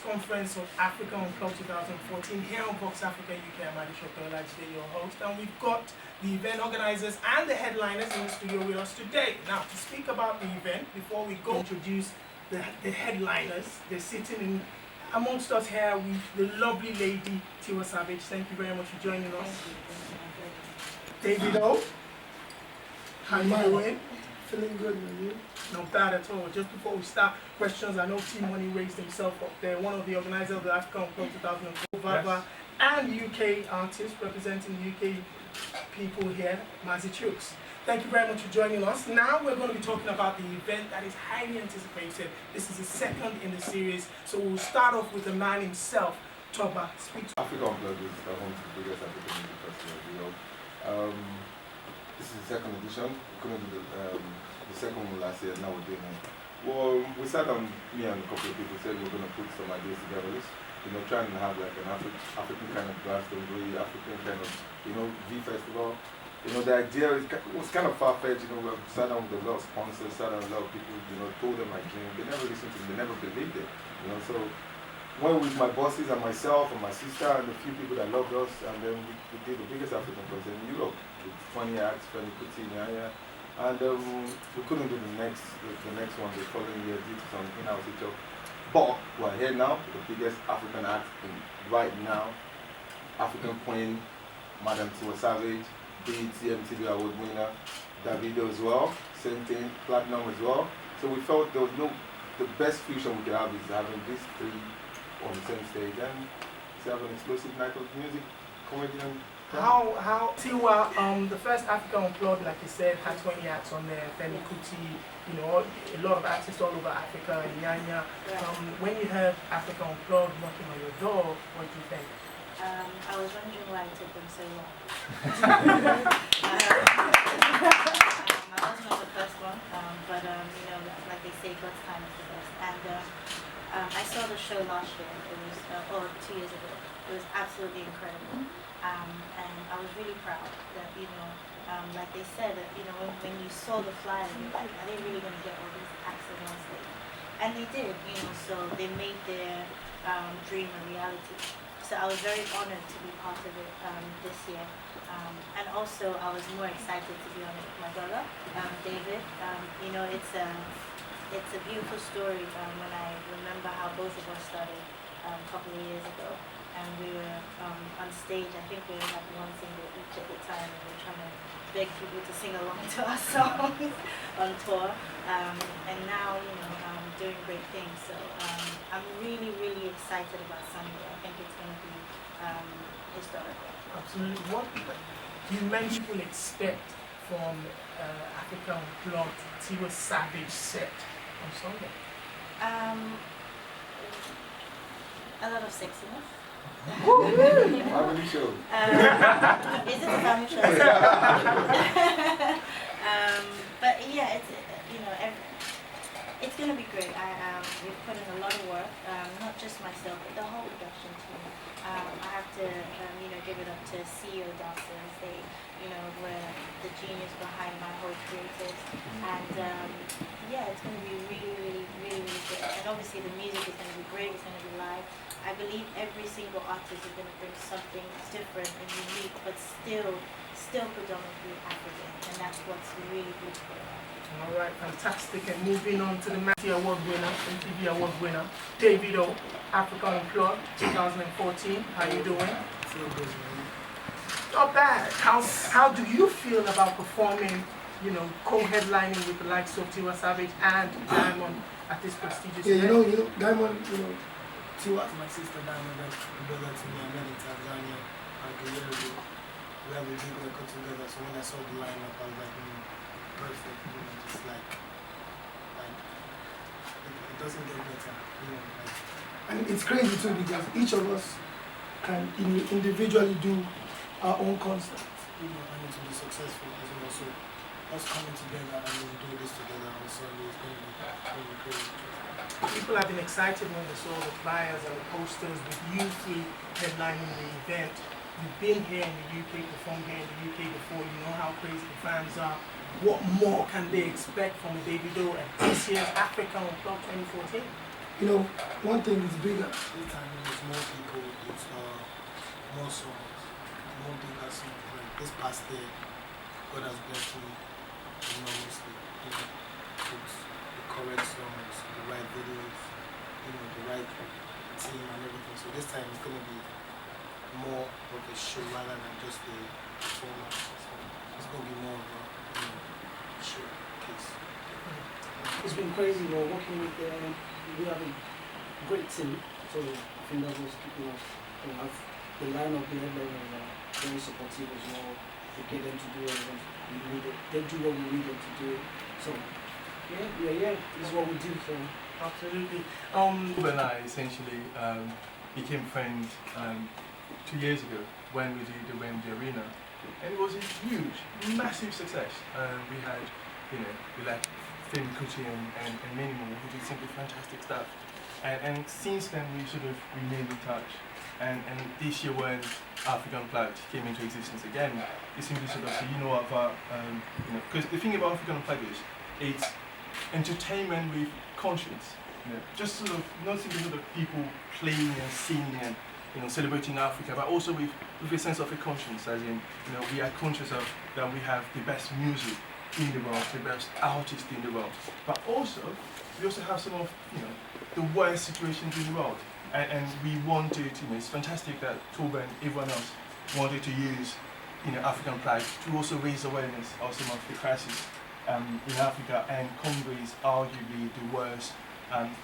conference of Africa Unplugged 2014 here on Vox Africa UK. I'm today your host, and we've got the event organizers and the headliners in the studio with us today. Now, to speak about the event, before we go introduce the headliners, they're sitting in amongst us here with the lovely lady Tiwa Savage. Thank you very much for joining us. Davido, how you doing? Feeling good with you? Not bad at all. Just before we start questions, I know T-Money raised himself up there, one of the organizers of the Africa Unplugged 2004, Vava, and UK artists representing UK people here, Mazi Chooks. Thank you very much for joining us. Now we're going to be talking about the event that is highly anticipated. This is the second in the series, so we'll start off with the man himself, TORBA. Speak to Africa Unplugged is one of the biggest African music festivals. This is the second edition. We couldn't do the second one last year, now we're doing it. Well, we sat down, me and a couple of people said we were going to put some ideas together. Trying to have like an African kind of Glastonbury, African kind of, V-Festival. The idea was kind of far-fetched, we sat down with a lot of sponsors, sat down with a lot of people, told them my dream. They never listened to me, they never believed it, so went with my bosses and myself and my sister and a few people that loved us, and then we did the biggest African concert in Europe with 20 acts, Femi Kuti, Nyanya, and we couldn't do the next one the following year due to some in-house issue. But we're here now with the biggest African act right now, African Queen, Madam Tiwa Savage, BET MTV Award winner, Davido as well, same thing, Platinum as well. So we felt there was the best fusion we could have is having these three on the same stage and to have an explosive night of music, comedy and How Tiwa, the first Africa Unplugged, like you said, had 20 acts on there, Femi Kuti, a lot of artists all over Africa, Nyanya. When you heard Africa Unplugged knocking on your door, what did you think? I was wondering why it took them so long. I wasn't on the first one, but like they say, God's time is the best. And I saw the show last year. It was, or 2 years ago. It was absolutely incredible. And I was really proud that, like they said, that, when you saw the flyer, you're like, are they really going to get all these acts on one stage? And they did, so they made their dream a reality. So I was very honored to be part of it this year. And also I was more excited to be on it with my brother, David. It's a beautiful story when I remember how both of us started a couple of years ago. And we were on stage, I think we had one single each at the time, and we were trying to beg people to sing along to our songs on tour. And now, doing great things. So I'm really, really excited about Sunday. I think it's going to be historical. Absolutely. What you mentioned people expect from Africa Unplugged Tiwa Savage set on Sunday? A lot of sexiness. family show. Is it a family show? But yeah, it's going to be great. We've put in a lot of work, not just myself, but the whole production team. I have to, give it up to CEO dancers. They, were the genius behind my whole creative. And it's going to be really, really, really, really good. And obviously the music is going to be great. It's going to be live. I believe every single artist is going to bring something different and unique, but still predominantly African. And that's what's really beautiful about it. All right, fantastic. And moving on to the MTV Award winner, MTV Award winner, Davido, Africa Unplugged 2014. How you doing? Not bad. How do you feel about performing, co-headlining with the likes of Tiwa Savage and Diamond at this prestigious event? Diamond, Tiwa, my sister Diamond, my brother to me, I met in Tanzania like a year ago. We have a big record together, so when I saw the lineup, I was like, perfect, just like it doesn't get better, and it's crazy too because each of us can individually do our own concerts, and to be successful as well. So us coming together and doing this together on Sunday is going to be crazy. People have been excited when they saw the flyers and the posters with you three headlining the event. You've been here in the UK, performed here in the UK before, you know how crazy the fans are. What more can they expect from Davido at this year's Africa Unplugged 2014? you know, one thing is bigger. This time there's more people, it's more songs, more bigger songs. Like this past year, God has blessed me enormously. You know, with the correct songs, the right videos, you know, the right team and everything. So this time it's gonna be more of a show rather than just a performance. So it's gonna be more of a showcase. It's been crazy, we're working with we have a great team, so I think that was keeping us, you know, the line of the headliners are very supportive as well. We get them to do everything we need it. They do what we need them to do. So yeah, this is what we do. So Absolutely. Torba and I essentially became friends 2 years ago when we did the Wembley Arena, and it was a huge, massive success. We had, you know, we like Femi Kuti and many more who did simply fantastic stuff. And since then we sort of remained in touch. And this year when Unplugged came into existence again, it simply sort of said, you know what, you know, because the thing about Unplugged is it's entertainment with conscience. You know, just sort of not simply sort of people playing and singing and, you know, celebrating Africa, but also with a sense of a conscience, as in, you know, we are conscious of that we have the best music in the world, the best artists in the world, but also we also have some of, you know, the worst situations in the world, and we wanted, you know, it's fantastic that Torba and everyone else wanted to use, you know, African pride to also raise awareness of some of the crises in Africa, and Congo is arguably the worst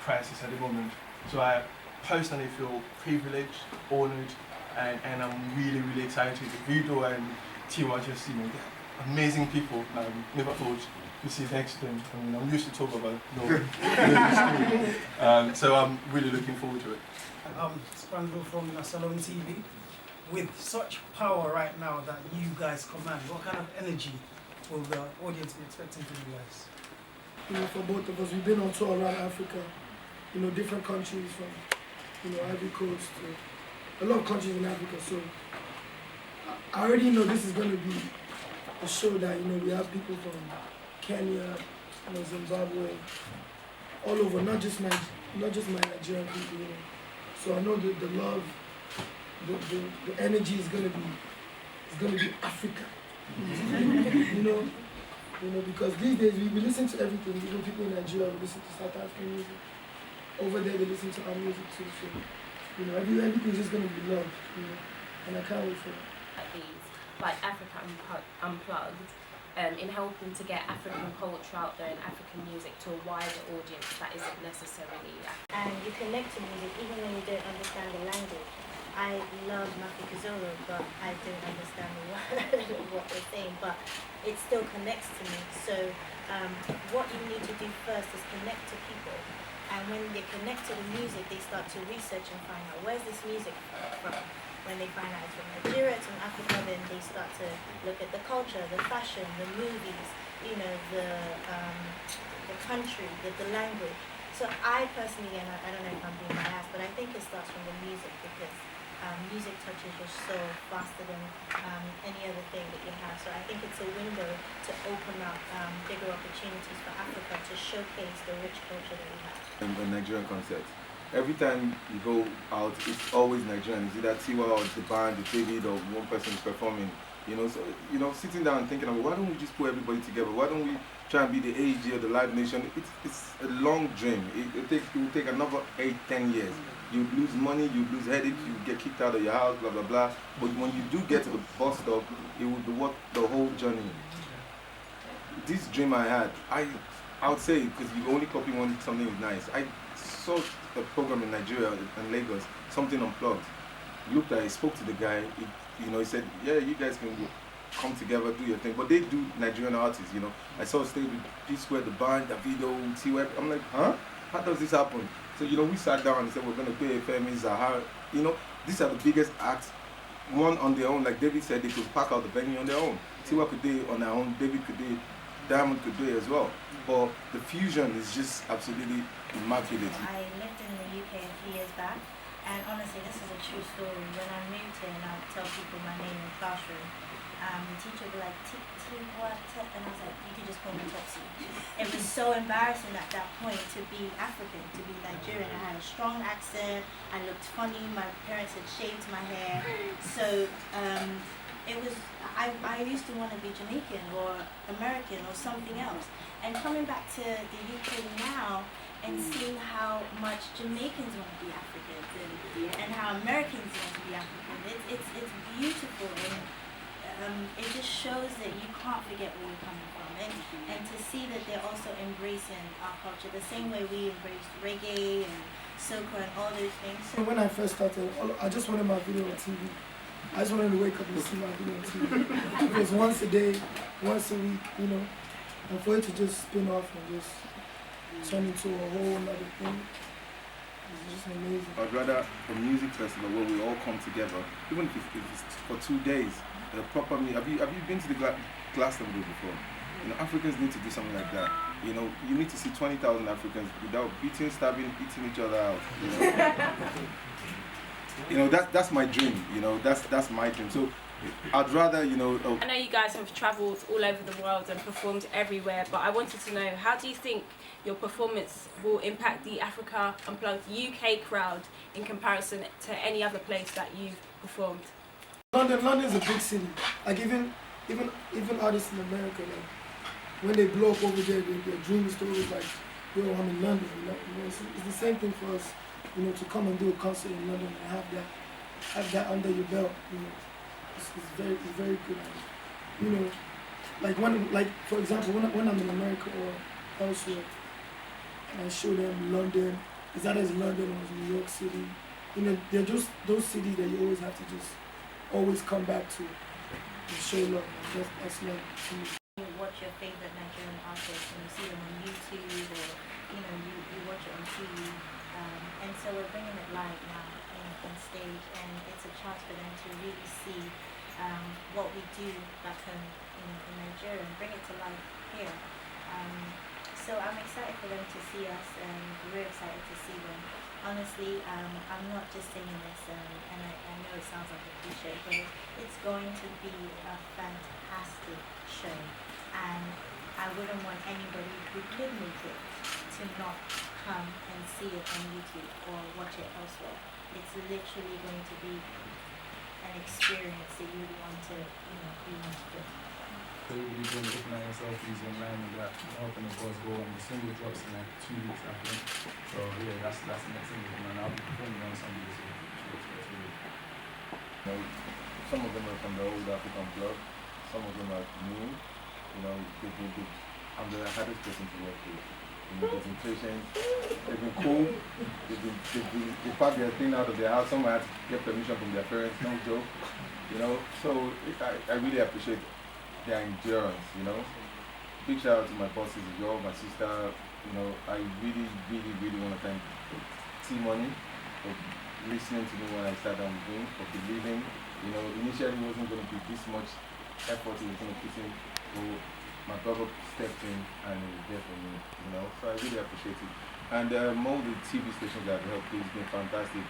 crisis at the moment. So I personally feel privileged, honored, and I'm really, really excited. Davido and Tiwa just, you know, they're amazing people. Never thought to sit next to them. I mean, I'm used to talk about no. So I'm really looking forward to it. Spandro from NASALONE TV. With such power right now that you guys command, what kind of energy will the audience be expecting from you guys? You know, for both of us, we've been on tour around Africa, you know, different countries from, you know, Ivory Coast to a lot of countries in Africa. So I already know this is going to be a show that, you know, we have people from Kenya, you know, Zimbabwe, all over, not just my Nigerian people, you know. So I know that the love, the energy is going to be Africa. you know, because these days we listen to everything. You know, people in Nigeria we listen to South African music. Over there they listen to our music too. So, you know, everything's just gonna be loved. You know, and I can't wait for it. Like Africa Unplugged, in helping to get African culture out there and African music to a wider audience that isn't necessarily. And you connect to music even when you don't understand the language. I love Mafikizolo, but I don't understand the word of what they're saying, but it still connects to me. So what you need to do first is connect to people. And when they connect to the music, they start to research and find out where's this music from. When they find out it's from Nigeria, it's from Africa, then they start to look at the culture, the fashion, the movies, you know, the country, the language. So I personally, and I don't know if I'm being biased, but I think it starts from the music, because music touches your soul faster than any other thing that you have. So I think it's a window to open up bigger opportunities for Africa to showcase the rich culture that we have. And Nigerian concerts. Every time you go out, it's always Nigerian. It's either Tiwa or the band, the Davido, or one person is performing. You know, so, you know, sitting down and thinking, why don't we just put everybody together? Why don't we try and be the AEG or the Live Nation? It's a long dream. It will take another 8-10 years. You lose money, you lose headache, you get kicked out of your house, blah, blah, blah. But when you do get to the bus stop, it will be worth the whole journey. This dream I had, I would say, because you only copy when something is nice. I saw a program in Nigeria and Lagos, something Unplugged. Looked at it, spoke to the guy, he said, yeah, you guys can come together, do your thing. But they do Nigerian artists, you know. I saw a stage with P-Square, the band, Davido, Tiwa. I'm like, huh? How does this happen? So, you know, we sat down and said, we're going to pay Femi, Zahar. You know, these are the biggest acts, one on their own. Like David said, they could pack out the venue on their own. Tiwa could do it on their own, David could do it, Diamond could do it as well. But the fusion is just absolutely immaculate. I lived in the UK a few years back, and honestly, this is a true story. When I moved here and I would tell people my name in the classroom, the teacher would be like, Tiwa, and I was like, you could just call me Topsy. It was so embarrassing at that point to be African, to be Nigerian. I had a strong accent, I looked funny, my parents had shaved my hair, so it was, I used to want to be Jamaican or American or something else. And coming back to the UK now and seeing how much Jamaicans want to be Africans and how Americans want to be African, it's beautiful, and it just shows that you can't forget where you're coming from, and to see that they're also embracing our culture the same way we embraced reggae and soca and all those things. So when I first started, I just wanted my video on TV. I just wanted to wake up and see my video on TV. It was once a day, once a week, you know, and for it to just spin off and just turn into a whole other thing, it's just amazing. I'd rather a music festival where we all come together, even if it's for 2 days. Proper music. Have you been to the Glastonbury before? You know, Africans need to do something like that. You know, you need to see 20,000 Africans without beating, stabbing, eating each other out. You know, that's my dream. You know, that's my dream. So I'd rather, you know. I know you guys have travelled all over the world and performed everywhere, but I wanted to know, how do you think your performance will impact the Africa Unplugged UK crowd in comparison to any other place that you've performed? London's a big city. Like even artists in America, like when they blow up over there, their dream is to always like, yo, I'm in London. You know, it's the same thing for us. You know, to come and do a concert in London and have that under your belt. You know, it's very good. And, you know, like for example, when I'm in America or elsewhere, and I show them London, is that as London or as New York City? You know, they're just those cities that you always have to just always come back to and show love. That's love to me. You watch your favorite Nigerian artists and you see them on YouTube, or you know, you watch it on TV, and so we're bringing it live now on stage, and it's a chance for them to really see what we do back home in Nigeria and bring it to life here. So I'm excited for them to see us, and we're excited to see them. Honestly, I'm not just saying this, and I know it sounds like a cliche, but it's going to be a fantastic show, and I wouldn't want anybody who could make it to not come and see it on YouTube or watch it elsewhere. It's literally going to be an experience that you would want to, you know, be into. So we'll be doing looking at your selfies in line with that, helping the buzz go, and the single drops in like 2 weeks, I think. So yeah, that's the next thing, and I'll be performing on Sunday, so You know, some of them are from the old African club, some of them are new. You know, I'm the hardest person to work with. In the presentation, they've been cool. They packed their thing out of their house. Some had to get permission from their parents. No joke. You know, so I really appreciate their endurance. You know, big shout out to my bosses as well, my sister. You know, I really want to thank T-Money for listening to me when I started on doing, for believing. You know, initially it wasn't going to be this much effort he was going to put in. So my brother stepped in and he was there for me. You know, so I really appreciate it. And all the TV stations that have helped, it's been fantastic.